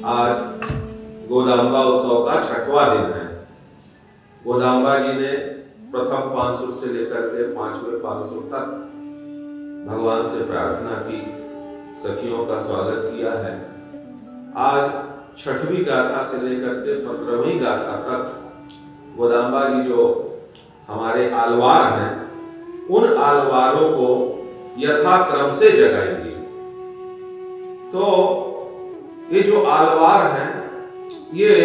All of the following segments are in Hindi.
आज गोदाम्बा उत्सव का 6वां दिन है। गोदाम्बा जी ने प्रथम पानसुर से लेकर के 5वें पानसुर तक भगवान से प्रार्थना की, सखियों का स्वागत किया है। आज 6वीं गाथा से लेकर के 15वीं गाथा तक गोदाम्बा जी जो हमारे आलवार हैं, उन आलवारों को यथाक्रम से जगाएंगे। तो ये जो आलवार हैं, ये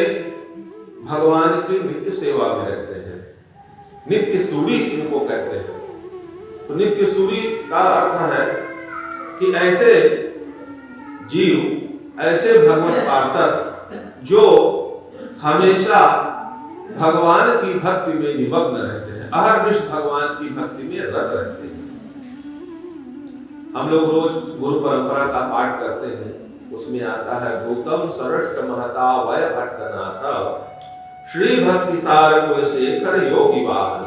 भगवान की नित्य सेवा में रहते हैं। नित्य सूरी इनको कहते हैं। तो नित्य सूरी का अर्थ है कि ऐसे जीव, ऐसे भगवत पार्षद जो हमेशा भगवान की भक्ति में निमग्न रहते हैं, अहर्निश भगवान की भक्ति में रत रहते हैं। हम लोग रोज गुरु परंपरा का पाठ करते हैं, उसमें आता है भूतम सरष्ट महता वय भट्टनाथ श्री भक्ति सार कुलशेखर योगी वाहन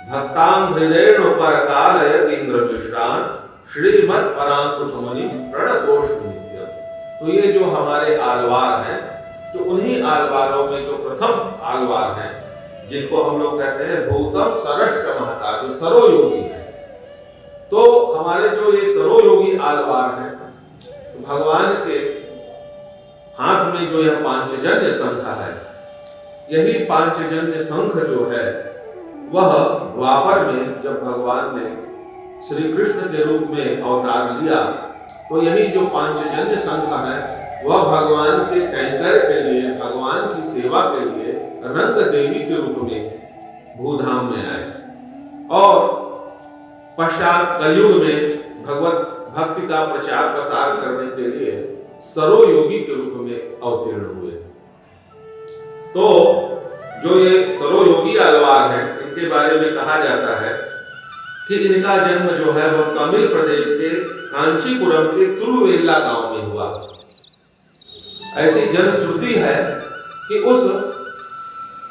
भक्तां हृदयेण परकालयत इंद्र विश्रान श्रीमत् परांकुश मुनि प्रणतोष नित्यम। तो ये जो हमारे आलवार हैं, तो उन्हीं आलवारों में जो प्रथम आलवार हैं, जिनको हम लोग कहते हैं भूतम सरष्ट महता, जो सरोयोगी है। तो हमारे जो ये सरोयोगी आलवार हैं, तो भगवान के हाथ में जो यह पांचजन्य शंख है, यही पांचजन्य शंख जो है, वह द्वापर में जब भगवान ने श्री कृष्ण के रूप में अवतार लिया, तो यही जो पांचजन्य शंख है, वह भगवान के कैंकर के लिए, भगवान की सेवा के लिए रंग देवी के रूप में भूधाम में आए और पश्चात कलयुग में भगवत भक्ति का प्रचार प्रसार करने के लिए सरोयोगी के रूप में अवतीर्ण हुए। तो जो ये सरोयोगी आलवार हैं, इनके बारे में कहा जाता है कि इनका जन्म जो है वह तमिल प्रदेश के कांचीपुरम के तिरुवेल्ला गांव में हुआ। ऐसी जनश्रुति है कि उस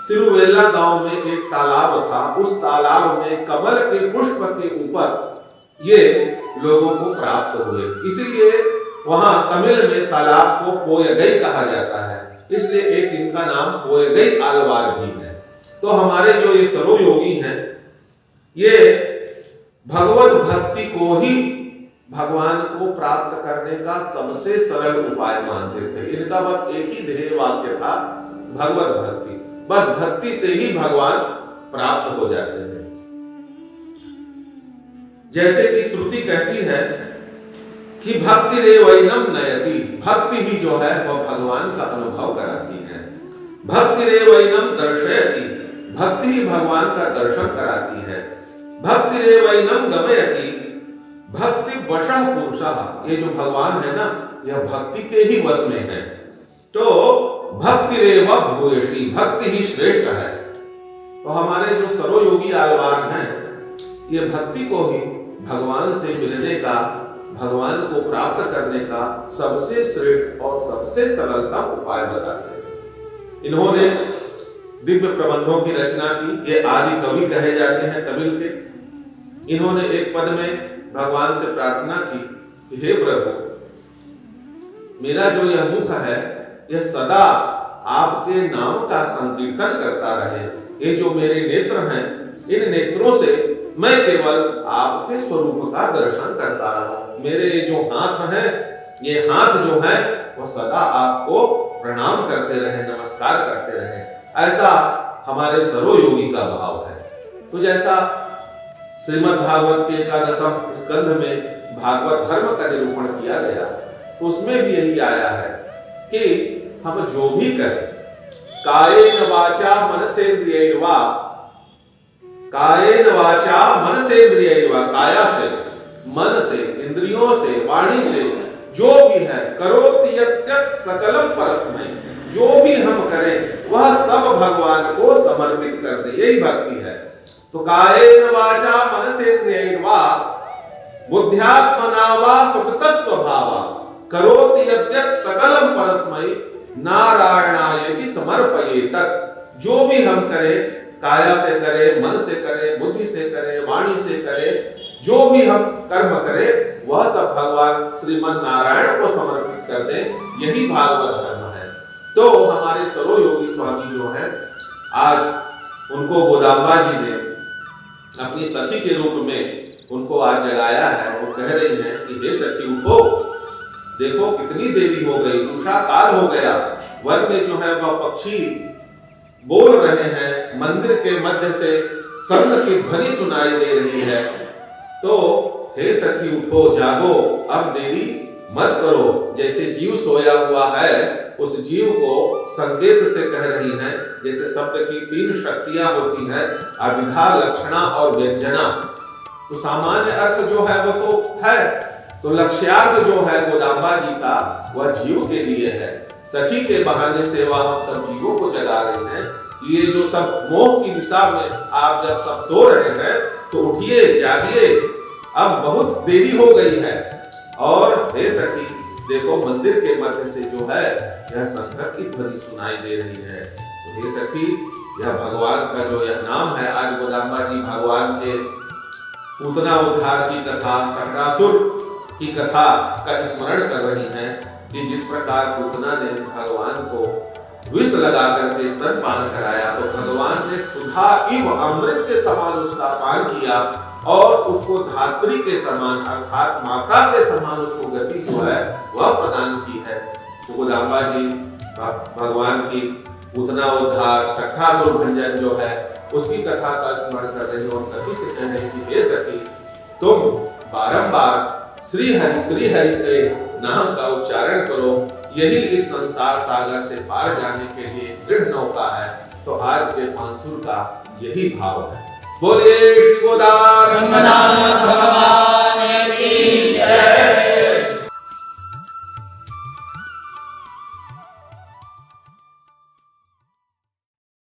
तिरुवेल्ला गांव में एक तालाब था, उस तालाब में कमल के पुष्प के ऊपर ये लोगों को प्राप्त हुए, इसीलिए वहां तमिल में तालाब को पोयगई कहा जाता है। इसलिए एक इनका नाम पोयगई आलवार भी है। तो हमारे जो ये सरोयोगी हैं, ये भगवत भक्ति को ही भगवान को प्राप्त करने का सबसे सरल उपाय मानते थे। इनका बस एक ही ध्येय वाक्य था, भगवत भक्ति। बस भक्ति से ही भगवान प्राप्त हो जाते हैं। जैसे कि श्रुति कहती है कि भक्ति रेवैनम नयति, भक्ति ही जो है वह भगवान का अनुभव कराती है। भक्ति रेवैनम दर्शयति, भक्ति ही भगवान का दर्शन कराती है। भक्ति रेवैनम गमयति, भक्ति वशः पुरुषः, ये जो भगवान है ना, यह भक्ति के ही वश में है। तो भक्ति रेव भूयसी, भक्ति ही श्रेष्ठ है। तो हमारे जो सरोयोगी आलवार हैं, ये भक्ति को ही भगवान से मिलने का, भगवान को प्राप्त करने का सबसे श्रेष्ठ और सबसे सरलतम उपाय बताते हैं। इन्होंने दिव्य प्रबंधों की रचना की। ये आदि कवि कहे जाते हैं तमिल के। इन्होंने एक पद में भगवान से प्रार्थना की, हे प्रभु, मेरा जो यह मुख है, यह सदा आपके नाम का संकीर्तन करता रहे। ये जो मेरे नेत्र हैं, इन नेत्रों से मैं केवल आपके स्वरूप का दर्शन करता रहूं। मेरे जो हाथ हैं, ये हाथ जो है वो सदा आपको प्रणाम करते रहे, नमस्कार करते रहे। ऐसा हमारे सरोयोगी का भाव है। तो जैसा श्रीमद् भागवत के 11वें स्कंध में भागवत धर्म का निरूपण किया गया, तो उसमें भी यही आया है कि हम जो भी करें, कायेन वाचा मनसेन्द्रियैर्वा, कायेन वाचा मनसेन्द्रियैर्वा, काया से, मन से, इंद्रियों से, वाणी से जो भी है, करोति यत्यत् सकलम परस्मै, जो भी हम करें वह सब भगवान को समर्पित कर दे, यही भक्ति है। तो कायेन वाचा मनसेन्द्रियैर्वा बुद्ध्यात्मना वा सुकृतस्वभावा करोति यद्यत् सकलम परस्मै नारायणाय समर्पयेत। जो भी हम करें, काया से करें, मन से करें, बुद्धि से करें, वाणी से करें, जो भी हम कर्म करें वह सब भगवान श्रीमन नारायण को समर्पित कर दें, यही भागवत धर्म है। तो हमारे सरो योगी स्वामी जो है, आज उनको गोदाम्बा जी ने अपनी सखी के रूप में उनको आज जगाया है। वो कह रही हैं कि हे सखी उठो, देखो कितनी देरी हो गई, उषा काल हो गया, वन में जो है वह पक्षी बोल रहे हैं, मंदिर के मध्य से शंख की ध्वनि सुनाई दे रही है। तो हे सखी उठो, जागो, अब देरी मत करो। जैसे जीव सोया हुआ है, उस जीव को संकेत से कह रही हैं। जैसे शब्द की 3 शक्तियां होती हैं, अभिधा, लक्षणा और व्यंजना। तो सामान्य अर्थ जो है वो तो है, तो लक्ष्यार्थ जो है गोदाम्बा जी का, वह जीव के लिए है। सखी के बहाने से वह हम सब जीवों को जगा रहे हैं। ये जो सब मोह की दिशा में आप जब सब सो रहे हैं, तो उठिए, जागिए, अब बहुत देरी हो गई है। और हे सखी देखो, मंदिर के मध्य से जो है यह शंख की ध्वनि सुनाई दे रही है। तो हे सखी, यह भगवान का जो यह नाम है, आज गोदाम्बा जी भगवान के पूतना उद्धार की कथा, शंकरासुर की कथा का स्मरण कर रही हैं कि जिस प्रकार पूतना ने भगवान को विष लगा करके स्तनपान कराया, तो भगवान ने सुधा इव अमृत के समान उसका पान किया और उसको धात्री के समान अर्थात माता के समान उसको गति जो है वह प्रदान की है। तो गोदाम्बा जी भगवान की पूतना उद्धार, शंकरासुर भंजन जो है उसकी कथा का स्मरण कर रही है और सखी से कह रहे हैं कि हे सखी, तुम बारंबार श्री हरि के नाम का उच्चारण करो, यही इस संसार सागर से पार जाने के लिए दृढ़ नौका है। तो आज के पांसुर का यही भाव है। बोलिए श्री गोदा